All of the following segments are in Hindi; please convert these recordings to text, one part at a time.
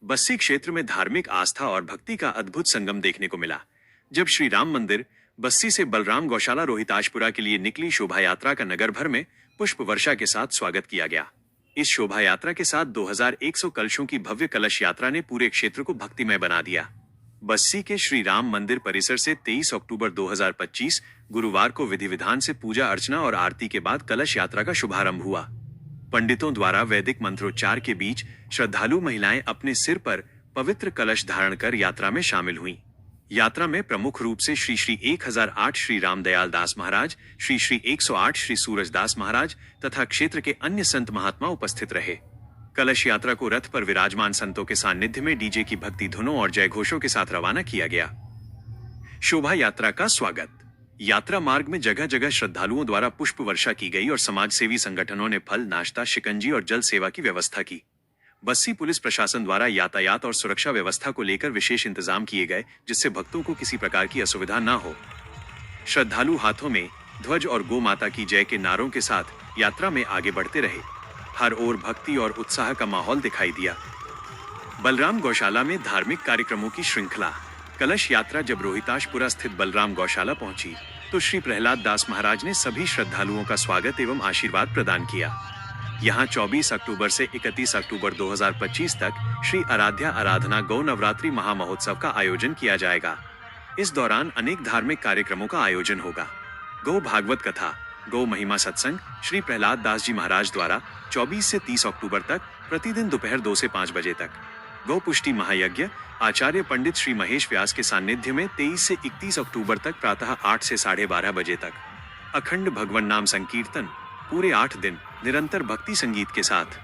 बस्सी क्षेत्र में धार्मिक आस्था और भक्ति का अद्भुत संगम देखने को मिला, जब श्री राम मंदिर बस्सी से बलराम गौशाला रोहिताजपुरा के लिए निकली शोभा यात्रा का नगर भर में पुष्प वर्षा के साथ स्वागत किया गया। इस शोभा यात्रा के साथ 2100 कलशों की भव्य कलश यात्रा ने पूरे क्षेत्र को भक्तिमय बना दिया। बस्सी के श्री राम मंदिर परिसर से 23 अक्टूबर 2025 गुरुवार को विधि विधान से पूजा अर्चना और आरती के बाद कलश यात्रा का शुभारंभ हुआ। पंडितों द्वारा वैदिक मंत्रोच्चार के बीच श्रद्धालु महिलाएं अपने सिर पर पवित्र कलश धारण कर यात्रा में शामिल हुईं। यात्रा में प्रमुख रूप से श्री श्री 1008 श्री रामदयाल दास महाराज, श्री श्री 108 श्री सूरजदास महाराज तथा क्षेत्र के अन्य संत महात्मा उपस्थित रहे। कलश यात्रा को रथ पर विराजमान संतों के सानिध्य में डीजे की भक्ति धुनों और जयघोषों के साथ रवाना किया गया। शोभा यात्रा का स्वागत। यात्रा मार्ग में जगह जगह श्रद्धालुओं द्वारा पुष्प वर्षा की गई और समाजसेवी संगठनों ने फल, नाश्ता, शिकंजी और जल सेवा की व्यवस्था की। बस्सी पुलिस प्रशासन द्वारा यातायात और सुरक्षा व्यवस्था को लेकर विशेष इंतजाम किए गए, जिससे भक्तों को किसी प्रकार की असुविधा न हो। श्रद्धालु हाथों में ध्वज और गौ माता की जय के नारों के साथ यात्रा में आगे बढ़ते रहे। हर ओर भक्ति और उत्साह का माहौल दिखाई दिया। बलराम गौशाला में धार्मिक कार्यक्रमों की श्रृंखला। कलश यात्रा जब रोहिताजपुरा स्थित बलराम गौशाला पहुंची तो श्री प्रहलाद दास महाराज ने सभी श्रद्धालुओं का स्वागत एवं आशीर्वाद प्रदान किया। यहां 24 अक्टूबर से 31 अक्टूबर 2025 तक श्री आराध्या आराधना गौ नवरात्रि महामहोत्सव का आयोजन किया जाएगा। इस दौरान अनेक धार्मिक कार्यक्रमों का आयोजन होगा। गौ भागवत कथा, गौ महिमा सत्संग श्री प्रहलाद दास जी महाराज द्वारा 24 से 30 अक्टूबर तक प्रतिदिन दोपहर 2 से 5 बजे तक। गौ पुष्टि महायज्ञ आचार्य पंडित श्री महेश व्यास के सानिध्य में 23 से 31 अक्टूबर तक प्रातः 8 से 12:30 बजे तक। अखंड भगवन नाम संकीर्तन पूरे 8 दिन निरंतर भक्ति संगीत के साथ।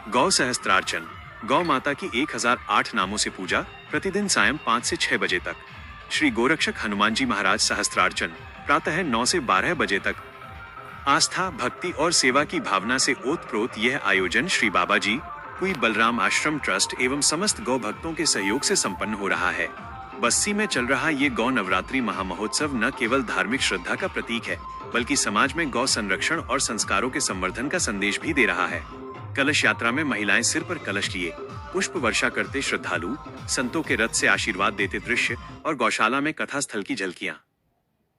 गौ सहस्त्रार्चन, गौ माता की 1008 नामों से पूजा प्रतिदिन सायं 5 से 6 बजे तक। श्री गोरक्षक हनुमान जी महाराज सहस्त्रार्चन प्रातः 9 से 12 बजे तक। आस्था, भक्ति और सेवा की भावना से ओतप्रोत यह आयोजन श्री बाबा जी कुई बलराम आश्रम ट्रस्ट एवं समस्त गौ भक्तों के सहयोग से संपन्न हो रहा है। बस्सी में चल रहा ये गौ नवरात्रि महामहोत्सव न केवल धार्मिक श्रद्धा का प्रतीक है, बल्कि समाज में गौ संरक्षण और संस्कारों के संवर्धन का संदेश भी दे रहा है। कलश यात्रा में महिलाएं सिर पर कलश लिए पुष्प वर्षा करते श्रद्धालु, संतों के रथ से आशीर्वाद देते दृश्य और गौशाला में कथा स्थल की झलकियां।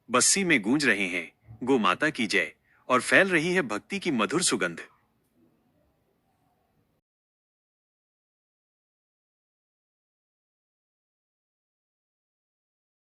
बस्सी में गूंज रहे हैं गौ माता की जय और फैल रही है भक्ति की मधुर सुगंध।